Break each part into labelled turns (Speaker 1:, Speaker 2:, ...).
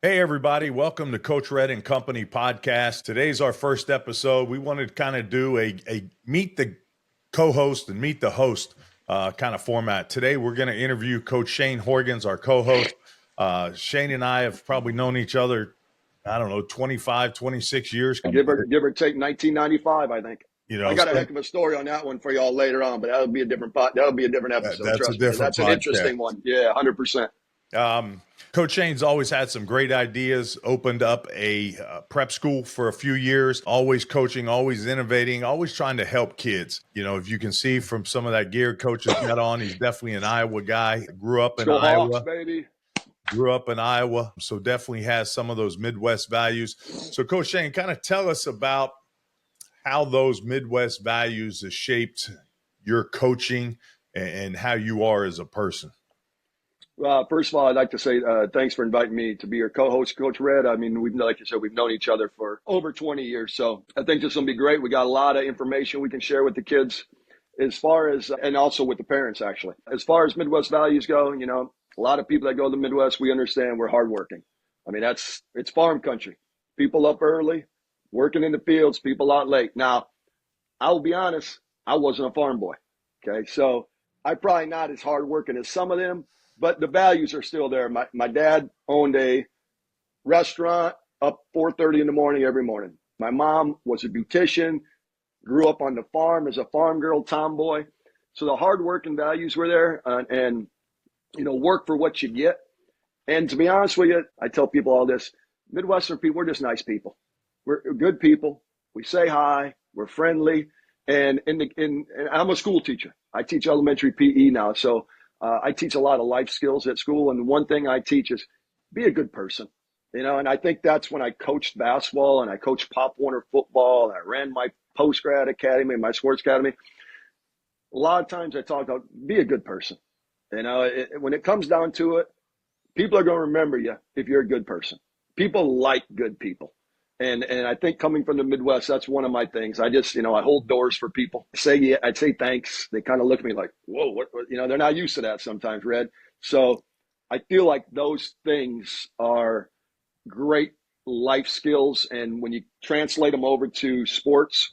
Speaker 1: Hey, everybody. Welcome to Coach Red and Company podcast. Today's our first episode. We wanted to kind of do a meet the co-host and meet the host kind of format. Today, we're going to interview Coach Shane Huygens, our co-host. Shane and I have probably known each other, 25, 26 years.
Speaker 2: Give or take 1995, I think. I got a heck of a story on that one for y'all later on, but that'll be a different episode. Trust me, that's an interesting one. Yeah, 100%.
Speaker 1: Coach Shane's always had some great ideas, opened up a prep school for a few years, always coaching, always innovating, always trying to help kids. You know, if you can see from some of that gear Coach has got on, he's definitely an Iowa guy. Grew up in Iowa.
Speaker 2: Hawks, baby.
Speaker 1: Grew up in Iowa, so definitely has some of those Midwest values. So, Coach Shane, kind of tell us about how those Midwest values have shaped your coaching and how you are as a person.
Speaker 2: First of all, I'd like to say thanks for inviting me to be your co-host, Coach Red. I mean, like you said, we've known each other for over 20 years. So I think this will be great. We got a lot of information we can share with the kids and also with the parents, actually. As far as Midwest values go, you know, a lot of people that go to the Midwest, we understand we're hardworking. I mean, it's farm country. People up early, working in the fields, people out late. Now, I'll be honest, I wasn't a farm boy. Okay, so I'm probably not as hardworking as some of them, but the values are still there. My dad owned a restaurant up 4:30 in the morning every morning. My mom was a beautician, grew up on the farm as a farm girl, tomboy. So the hardworking values were there, and you know, work for what you get. And to be honest with you, I tell people all this: Midwestern people, we're just nice people. We're good people. We say hi. We're friendly. And I'm a school teacher. I teach elementary PE now, so I teach a lot of life skills at school. And one thing I teach is be a good person, you know. And I think that's when I coached basketball and I coached Pop Warner football and I ran my post grad academy, my sports academy. A lot of times I talk about be a good person. You know, when it comes down to it, people are going to remember you if you're a good person. People like good people. And I think coming from the Midwest, that's one of my things. I just, you know, I hold doors for people. I'd say thanks. They kind of look at me like, whoa, what, you know, they're not used to that sometimes, Red. So I feel like those things are great life skills. And when you translate them over to sports,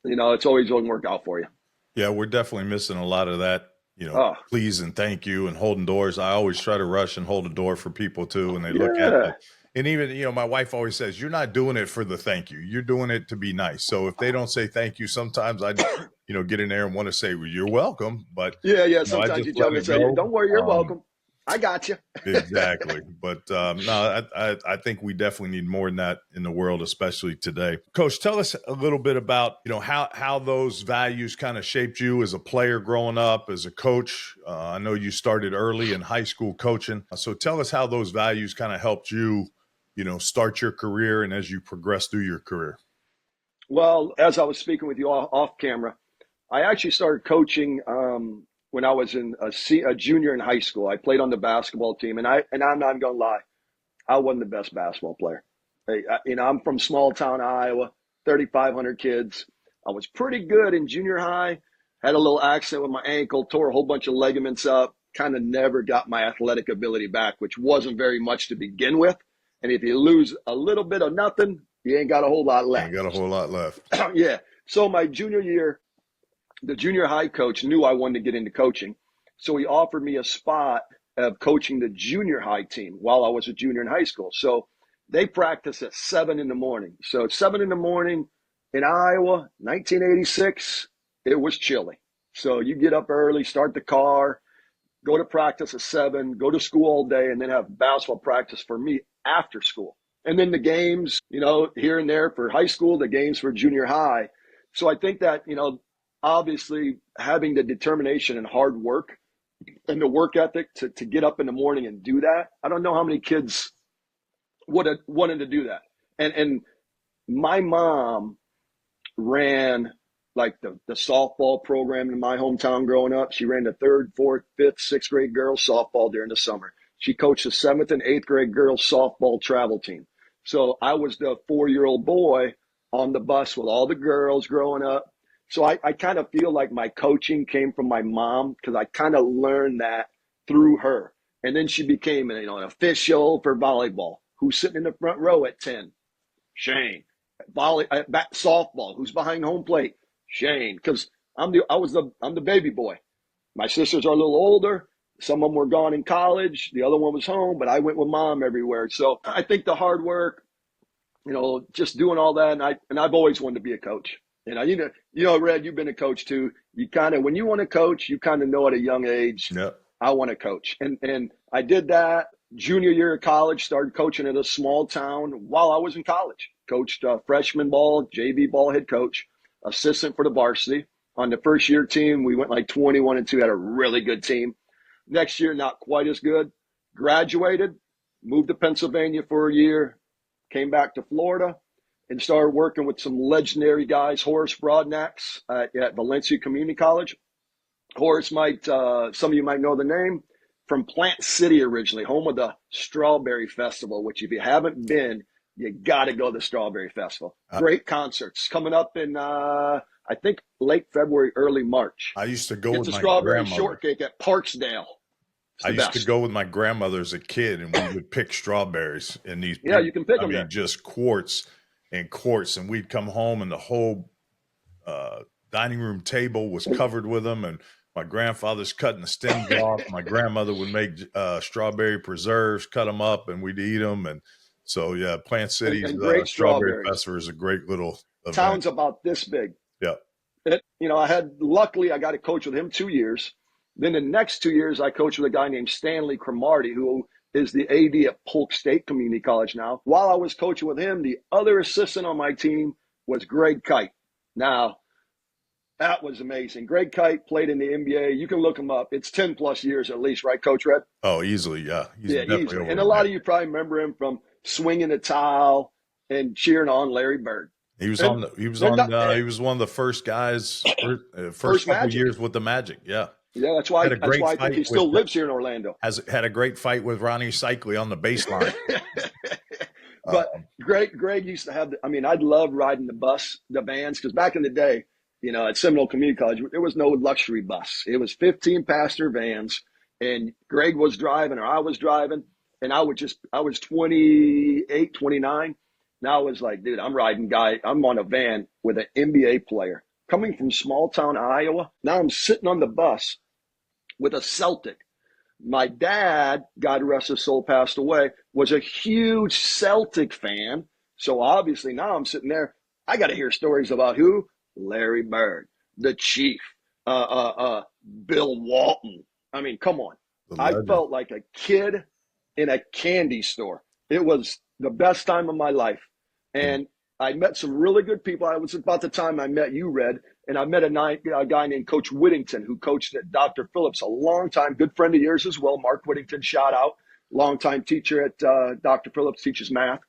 Speaker 2: you know, it's always going to work out for you.
Speaker 1: Yeah, we're definitely missing a lot of that. You know, please and thank you and holding doors. I always try to rush and hold a door for people too. And they look at me. And even, you know, my wife always says, you're not doing it for the thank you. You're doing it to be nice. So if they don't say thank you, sometimes I, you know, get in there and want to say, well, you're welcome. But
Speaker 2: yeah. Sometimes you tell me, say, don't worry, you're welcome. I got you.
Speaker 1: Exactly. But no, I think we definitely need more than that in the world, especially today. Coach, tell us a little bit about, you know, how those values kind of shaped you as a player growing up, as a coach. I know you started early in high school coaching. So tell us how those values kind of helped you, you know, start your career and as you progress through your career.
Speaker 2: Well, as I was speaking with you off camera, I actually started coaching when I was in a junior in high school. I played on the basketball team, and I'm not going to lie, I wasn't the best basketball player. You know, I'm from small town Iowa, 3,500 kids. I was pretty good in junior high, had a little accident with my ankle, tore a whole bunch of ligaments up, kind of never got my athletic ability back, which wasn't very much to begin with. And if you lose a little bit of nothing, you ain't got a whole lot left. Yeah. So my junior year, the junior high coach knew I wanted to get into coaching. So he offered me a spot of coaching the junior high team while I was a junior in high school. So they practice at 7 in the morning. So 7 in the morning in Iowa, 1986, it was chilly. So you get up early, start the car, go to practice at 7, go to school all day, and then have basketball practice for me after school. And then the games, you know, here and there for high school, the games for junior high. So I think that, you know, obviously having the determination and hard work and the work ethic to get up in the morning and do that. I don't know how many kids would have wanted to do that. And my mom ran like the softball program in my hometown growing up. She ran the 3rd, 4th, 5th, 6th grade girls softball during the summer. She coached the 7th and 8th grade girls softball travel team. So I was the 4-year-old boy on the bus with all the girls growing up. So I kind of feel like my coaching came from my mom because I kind of learned that through her. And then she became an official for volleyball. Who's sitting in the front row at 10? Shane. Softball. Who's behind home plate? Shane. Because I'm the baby boy. My sisters are a little older. Some of them were gone in college. The other one was home, but I went with mom everywhere. So I think the hard work, just doing all that, and I've always wanted to be a coach. Red, you've been a coach too. You kind of, when you want to coach, you kind of know at a young age,
Speaker 1: Yep.
Speaker 2: I want to coach. And I did that junior year of college, started coaching at a small town while I was in college. Coached freshman ball, JV ball head coach, assistant for the varsity. On the first year team, we went like 21-2, had a really good team. Next year, not quite as good. Graduated, moved to Pennsylvania for a year, came back to Florida, and started working with some legendary guys, Horace Broadnax at Valencia Community College. Horace some of you might know the name, from Plant City originally, home of the Strawberry Festival, which if you haven't been, you got to go to the Strawberry Festival. Great concerts coming up in, I think, late February, early March.
Speaker 1: I used to go
Speaker 2: It's
Speaker 1: with
Speaker 2: a
Speaker 1: my
Speaker 2: strawberry
Speaker 1: grandmother.
Speaker 2: shortcake at Parksdale.
Speaker 1: I used to go with my grandmother as a kid, and we would pick strawberries in these.
Speaker 2: Yeah, you can pick them there.
Speaker 1: Just quarts and quarts, and we'd come home, and the whole dining room table was covered with them. And my grandfather's cutting the stems off. My grandmother would make strawberry preserves, cut them up, and we'd eat them. And so, yeah, Plant City's
Speaker 2: and great
Speaker 1: Strawberry Festival is a great little event.
Speaker 2: Town's about this big.
Speaker 1: Yeah.
Speaker 2: Luckily, I got to coach with him 2 years. Then the next 2 years, I coached with a guy named Stanley Cromartie, who is the AD at Polk State Community College now. While I was coaching with him, the other assistant on my team was Greg Kite. Now, that was amazing. Greg Kite played in the NBA. You can look him up. It's 10 plus years at least, right, Coach Red?
Speaker 1: Oh, easily, yeah.
Speaker 2: Easily. And a lot of you probably remember him from swinging the towel and cheering on Larry Bird.
Speaker 1: He was one of the first guys, first couple years with the Magic. Yeah.
Speaker 2: Yeah, that's why I think he still lives here in Orlando.
Speaker 1: Had a great fight with Ronnie Cycli on the baseline.
Speaker 2: But Greg used to have, I'd love riding the vans, because back in the day, at Seminole Community College, there was no luxury bus. It was 15-passenger vans, and Greg was driving or I was driving, and I was 28, 29. Now I was like, dude, I'm on a van with an NBA player coming from small town Iowa. Now I'm sitting on the bus with a Celtic. My dad, God rest his soul, passed away, was a huge Celtic fan. So obviously now I'm sitting there. I got to hear stories about who? Larry Bird, the Chief, Bill Walton. Come on. I felt like a kid in a candy store. It was the best time of my life. And I met some really good people. It was about the time I met you, Red, and I met a guy named Coach Whittington, who coached at Dr. Phillips, a long time, good friend of yours as well. Mark Whittington, shout out, longtime teacher at Dr. Phillips, teaches math.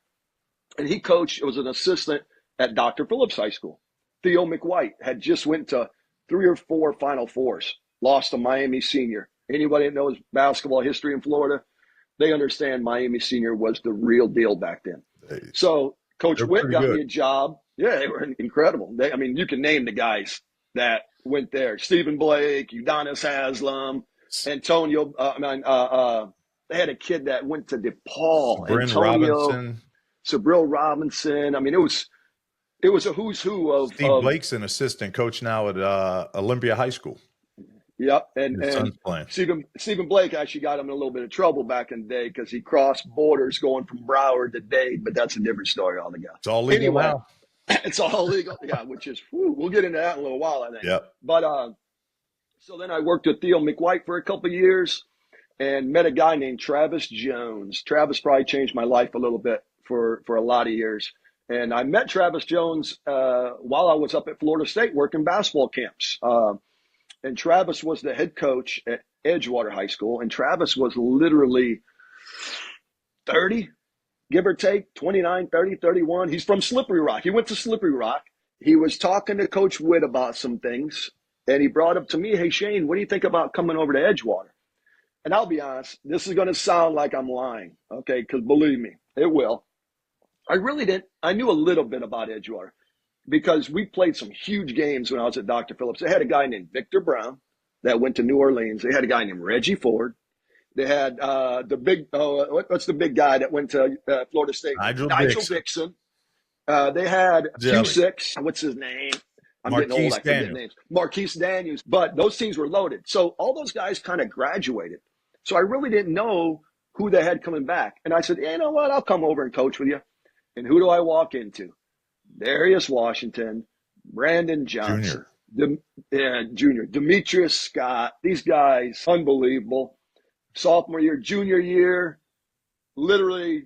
Speaker 2: And he coached, was an assistant at Dr. Phillips High School. Theo McWhite had just went to 3 or 4 Final Fours, lost to Miami Senior. Anybody that knows basketball history in Florida, they understand Miami Senior was the real deal back then. So Coach Witt got me a job. Yeah, they were incredible. You can name the guys that went there. Stephen Blake, Udonis Haslam, Antonio. They had a kid that went to DePaul. Sabril Robinson. It was a who's who of
Speaker 1: Steve Blake's an assistant coach now at Olympia High School.
Speaker 2: Yep, and Stephen Blake actually got him in a little bit of trouble back in the day because he crossed borders going from Broward to Dade, but that's a different story altogether.
Speaker 1: It's all legal now.
Speaker 2: It's all legal, yeah. Which is we'll get into that in a little while, I think.
Speaker 1: Yep.
Speaker 2: But so then I worked with Theo McWhite for a couple of years, and met a guy named Travis Jones. Travis probably changed my life a little bit for a lot of years. And I met Travis Jones while I was up at Florida State working basketball camps. And Travis was the head coach at Edgewater High School. And Travis was literally 30, give or take, 29, 30, 31. He's from Slippery Rock. He went to Slippery Rock. He was talking to Coach Witt about some things. And he brought up to me, hey, Shane, what do you think about coming over to Edgewater? And I'll be honest, this is going to sound like I'm lying, okay, because believe me, it will. I really didn't. I knew a little bit about Edgewater because we played some huge games when I was at Dr. Phillips. They had a guy named Victor Brown that went to New Orleans. They had a guy named Reggie Ford. They had the big, what's the big guy that went to Florida State?
Speaker 1: Nigel
Speaker 2: Nigel
Speaker 1: Dixon.
Speaker 2: Dixon. They had
Speaker 1: Jelly.
Speaker 2: Q6. What's his name? I'm getting old.
Speaker 1: Marquise
Speaker 2: I forget
Speaker 1: Daniels.
Speaker 2: names. Marquise Daniels. But those teams were loaded. So all those guys kind of graduated. So I really didn't know who they had coming back. And I said, hey, you know what? I'll come over and coach with you. And who do I walk into? Darius Washington, Brandon Johnson, Junior, Demetrius Scott. These guys, unbelievable. Sophomore year, junior year, literally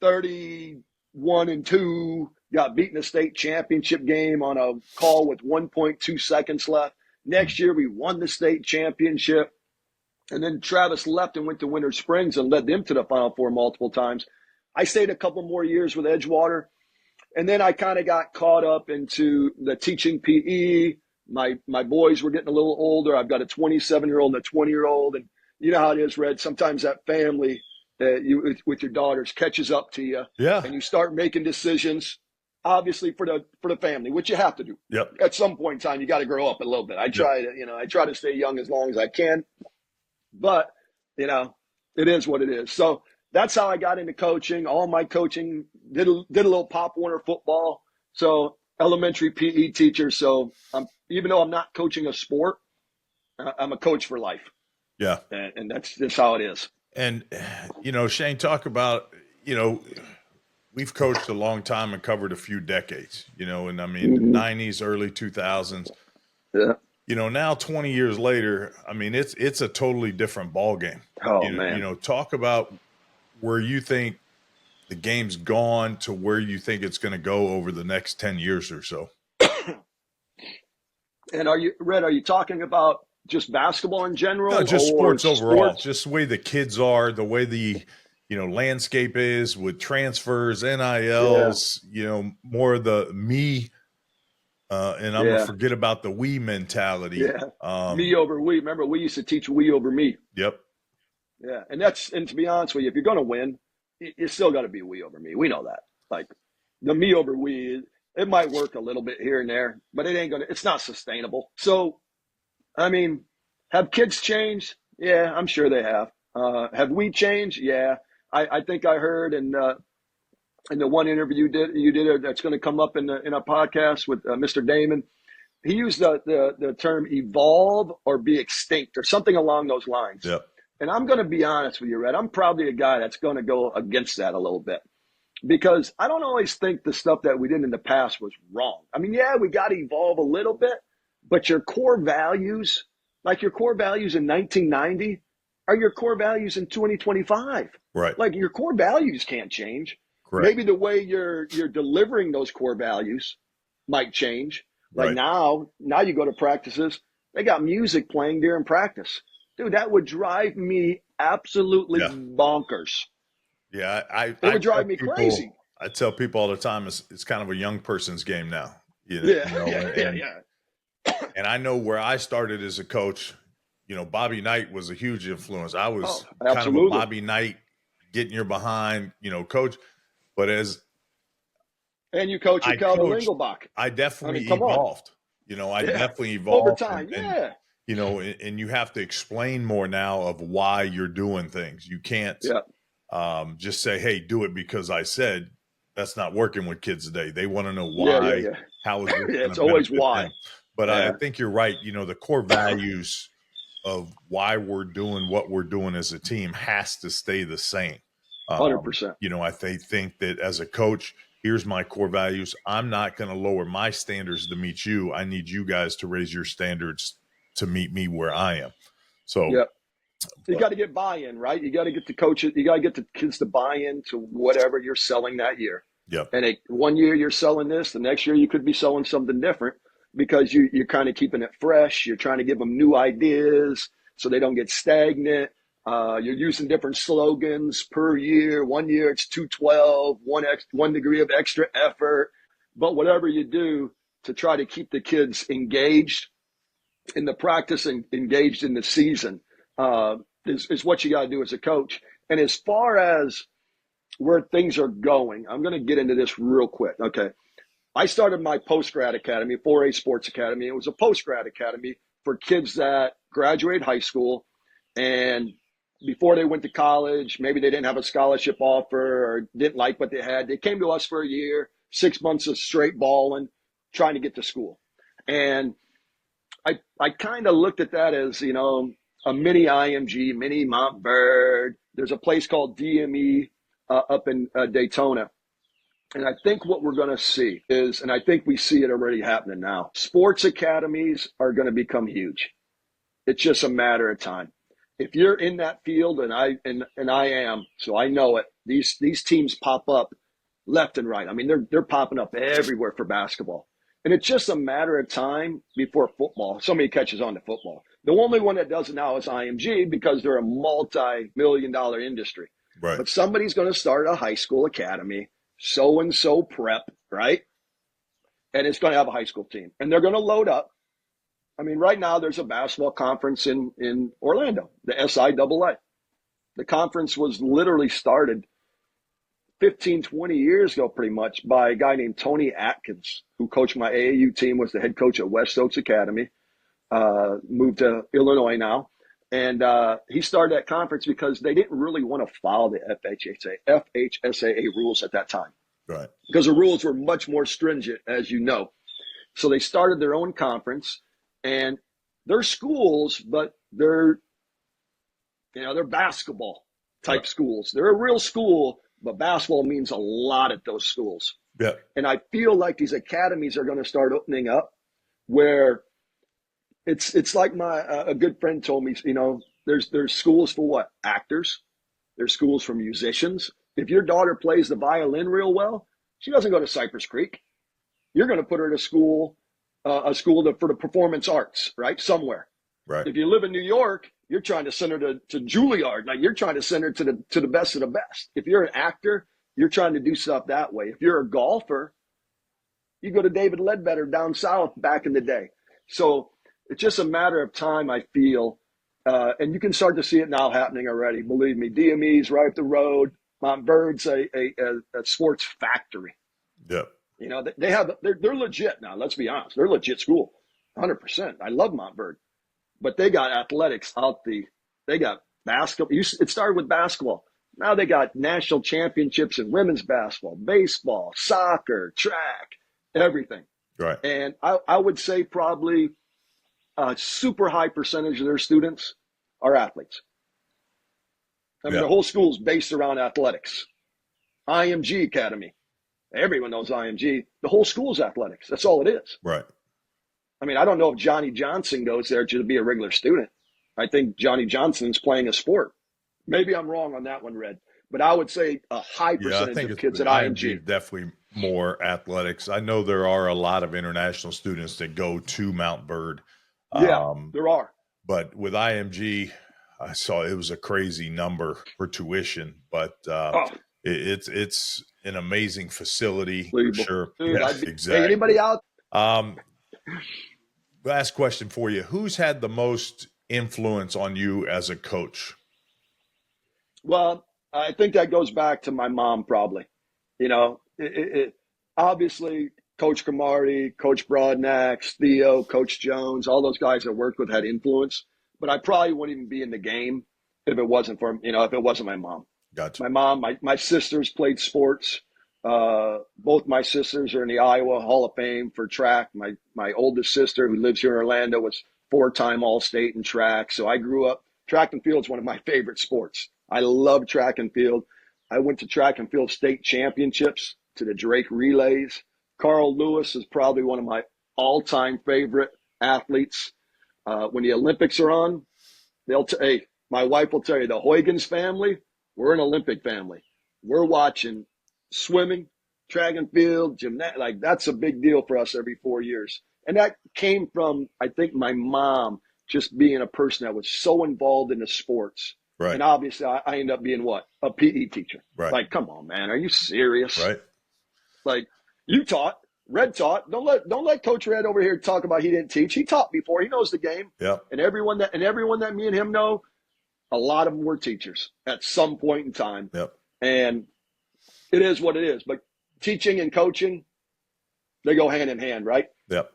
Speaker 2: 31-2, got beat in a state championship game on a call with 1.2 seconds left. Next year, we won the state championship. And then Travis left and went to Winter Springs and led them to the Final Four multiple times. I stayed a couple more years with Edgewater. And then I kind of got caught up into the teaching PE. My boys were getting a little older. I've got a 27-year-old and a 20-year-old. And you know how it is, Red. Sometimes that family with your daughters catches up to you.
Speaker 1: Yeah.
Speaker 2: And you start making decisions, obviously, for the family, which you have to do.
Speaker 1: Yep.
Speaker 2: At some point in time, you got to grow up a little bit. I try to stay young as long as I can. But, it is what it is. So that's how I got into coaching. All my coaching, did a little Pop Warner football. So elementary PE teacher. So even though I'm not coaching a sport, I'm a coach for life.
Speaker 1: Yeah.
Speaker 2: And that's just how it is.
Speaker 1: And, Shane, talk about, we've coached a long time and covered a few decades, and I mean, the 90s, early 2000s.
Speaker 2: Yeah.
Speaker 1: Now 20 years later, I mean, it's a totally different ball game.
Speaker 2: Oh, man.
Speaker 1: Talk about where you think the game's gone to where you think it's going to go over the next 10 years or so.
Speaker 2: And are you talking about just basketball in general?
Speaker 1: No, just sports overall,
Speaker 2: sports?
Speaker 1: just the way the kids are, the way the, landscape is with transfers, NILs, more of the me. And I'm going to forget about the we mentality.
Speaker 2: Yeah. Me over we. Remember, we used to teach we over me.
Speaker 1: Yep.
Speaker 2: Yeah. And to be honest with you, if you're going to win, you still got to be we over me. We know that. Like the me over we, it might work a little bit here and there, but it's not sustainable. So, I mean, have kids changed? Yeah, I'm sure they have. Have we changed? Yeah. I think I heard in the one interview you did that's going to come up in a podcast with Mr. Damon, he used the term evolve or be extinct or something along those lines.
Speaker 1: Yep.
Speaker 2: And I'm going to be honest with you, Red. I'm probably a guy that's going to go against that a little bit because I don't always think the stuff that we did in the past was wrong. I mean, yeah, we got to evolve a little bit, but your core values, like your core values in 1990, are your core values in 2025.
Speaker 1: Right.
Speaker 2: Like your core values can't change.
Speaker 1: Correct.
Speaker 2: Maybe the way you're delivering those core values might change. Like now you go to practices, they got music playing during practice. Dude, that would drive me absolutely bonkers.
Speaker 1: Yeah,
Speaker 2: it would drive me crazy.
Speaker 1: I tell people all the time it's kind of a young person's game now.
Speaker 2: Yeah.
Speaker 1: And I know where I started as a coach. Bobby Knight was a huge influence. I was kind of a Bobby Knight, getting your behind, coach. But
Speaker 2: and you coach at Calvin Lingelbach.
Speaker 1: I definitely evolved. I definitely evolved
Speaker 2: over time.
Speaker 1: And you have to explain more now of why you're doing things. You can't just say, "Hey, do it because I said." That's not working with kids today. They want to know why. How is it?
Speaker 2: It's always why.
Speaker 1: Them. But I think you're right. The core values of why we're doing what we're doing as a team has to stay the same.
Speaker 2: 100%.
Speaker 1: I think that as a coach, here's my core values. I'm not going to lower my standards to meet you. I need you guys to raise your standards to meet me where I am. So
Speaker 2: you got to get buy-in, right? You got to get the coaches, you got to get the kids to buy in to whatever you're selling that year.
Speaker 1: Yep.
Speaker 2: And one year you're selling this, the next year you could be selling something different because you're kind of keeping it fresh. You're trying to give them new ideas so they don't get stagnant. You're using different slogans per year. 1 year it's 212, 1 degree of extra effort. But whatever you do to try to keep the kids engaged in the practice and engaged in the season is what you got to do as a coach. And as far as where things are going, I'm going to get into this real quick. Okay. I started my post-grad academy, 4A Sports Academy. It was a post-grad academy for kids that graduate high school and before they went to college, maybe they didn't have a scholarship offer or didn't like what they had. They came to us for a year, 6 months of straight balling, trying to get to school. And I kind of looked at that as, a mini IMG, mini Montverde. There's a place called DME up in Daytona. And I think what we're going to see is, and I think we see it already happening now, sports academies are going to become huge. It's just a matter of time. If you're in that field, and I am, so I know it, these teams pop up left and right. I mean, they're popping up everywhere for basketball. And it's just a matter of time before football. Somebody catches on to football. The only one that does it now is IMG because they're a multi-million-dollar industry.
Speaker 1: Right.
Speaker 2: But somebody's going to start a high school academy, so-and-so prep, right? And it's going to have a high school team. And they're going to load up. I mean, right now there's a basketball conference in Orlando, the SIAA. The conference was literally started 15, 20 years ago, pretty much, by a guy named Tony Atkins, who coached my AAU team, was the head coach at West Oaks Academy, moved to Illinois now. And he started that conference because they didn't really want to follow the FHSAA rules at that time.
Speaker 1: Right.
Speaker 2: Because the rules were much more stringent, as you know. So they started their own conference, and they're schools, but they're basketball type schools. They're a real school, but basketball means a lot at those schools.
Speaker 1: Yeah.
Speaker 2: And I feel like these academies are going to start opening up where it's like a good friend told me, there's schools for what? Actors. There's schools for musicians. If your daughter plays the violin real well, she doesn't go to Cypress Creek. You're going to put her to school, for the performance arts, right? Somewhere.
Speaker 1: Right.
Speaker 2: If you live in New York, you're trying to send her to Juilliard. Like, you're trying to send her to the best of the best. If you're an actor, you're trying to do stuff that way. If you're a golfer, you go to David Ledbetter down south back in the day. So it's just a matter of time, I feel. And you can start to see it now happening already. Believe me, DME's right up the road. Montverde's a sports factory.
Speaker 1: Yeah.
Speaker 2: They're legit now. Let's be honest. They're a legit school, 100%. I love Montverde. But they got athletics they got basketball. It started with basketball. Now they got national championships in women's basketball, baseball, soccer, track, everything.
Speaker 1: Right.
Speaker 2: And I would say probably a super high percentage of their students are athletes. I mean, the whole school is based around athletics. IMG Academy. Everyone knows IMG. The whole school is athletics. That's all it is.
Speaker 1: Right.
Speaker 2: I mean, I don't know if Johnny Johnson goes there to be a regular student. I think Johnny Johnson's playing a sport. Maybe I'm wrong on that one, Red. But I would say a high percentage of kids at IMG.
Speaker 1: Definitely more athletics. I know there are a lot of international students that go to Montverde.
Speaker 2: Yeah, there are.
Speaker 1: But with IMG, I saw it was a crazy number for tuition. But it's an amazing facility for sure.
Speaker 2: Dude,
Speaker 1: yeah, exactly.
Speaker 2: Hey, anybody out?
Speaker 1: Last question for you. Who's had the most influence on you as a coach?
Speaker 2: Well, I think that goes back to my mom, probably. Obviously, Coach Cromartie, Coach Broadnax, Theo, Coach Jones, all those guys I worked with had influence. But I probably wouldn't even be in the game if it wasn't my mom.
Speaker 1: Gotcha.
Speaker 2: My mom, my sisters played sports. Both my sisters are in the Iowa Hall of Fame for track. My oldest sister, who lives here in Orlando, was 4-time All-State in track. So I grew up, track and field is one of my favorite sports. I love track and field. I went to track and field state championships, to the Drake Relays. Carl Lewis is probably one of my all-time favorite athletes. When the Olympics are on, my wife will tell you, the Huygens family, we're an Olympic family. We're watching swimming, track and field, gymnastics. Like, that's a big deal for us every 4 years. And that came from, I think, my mom just being a person that was so involved in the sports.
Speaker 1: Right.
Speaker 2: And obviously I ended up being what? A PE teacher.
Speaker 1: Right.
Speaker 2: Like, come on, man. Are you serious?
Speaker 1: Right.
Speaker 2: Like, you taught, Red taught. Don't let Coach Red over here talk about he didn't teach. He taught before. He knows the game.
Speaker 1: Yeah.
Speaker 2: And everyone that me and him know, a lot of them were teachers at some point in time.
Speaker 1: Yep.
Speaker 2: And it is what it is. But teaching and coaching, they go hand in hand, right?
Speaker 1: Yep.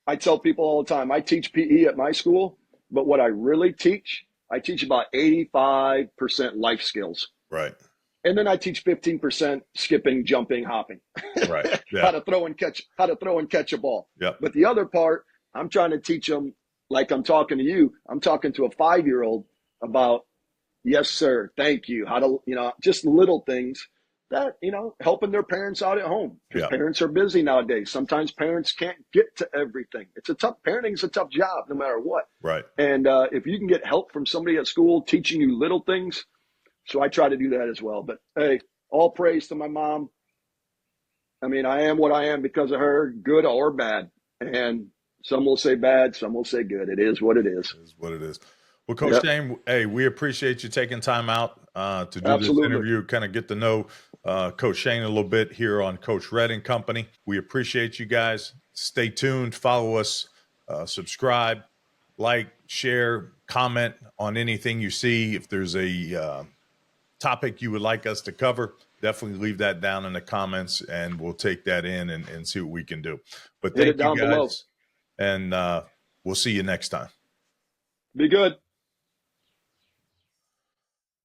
Speaker 2: I tell people all the time, I teach PE at my school, but what I really teach I teach about 85% life skills.
Speaker 1: Right.
Speaker 2: And then I teach 15% skipping, jumping, hopping,
Speaker 1: Right. Yeah.
Speaker 2: how to throw and catch a ball.
Speaker 1: Yep.
Speaker 2: But the other part, I'm trying to teach them, like I'm talking to you, I'm talking to a 5-year-old about, yes, sir, thank you, how to, just little things that, helping their parents out at home, because parents are busy nowadays. Sometimes parents can't get to everything. Parenting is a tough job no matter what.
Speaker 1: Right.
Speaker 2: And if you can get help from somebody at school teaching you little things, so I try to do that as well. But hey, all praise to my mom. I mean, I am what I am because of her, good or bad. And some will say bad, some will say good. It is what it is.
Speaker 1: It is what it is. Well, Coach Shane, hey, we appreciate you taking time out to do this interview, kind of get to know Coach Shane a little bit here on Coach Red and Company. We appreciate you guys. Stay tuned. Follow us. Subscribe, like, share, comment on anything you see. If there's a topic you would like us to cover, definitely leave that down in the comments, and we'll take that in and see what we can do. But thank you guys, and we'll see you next time.
Speaker 2: Be good.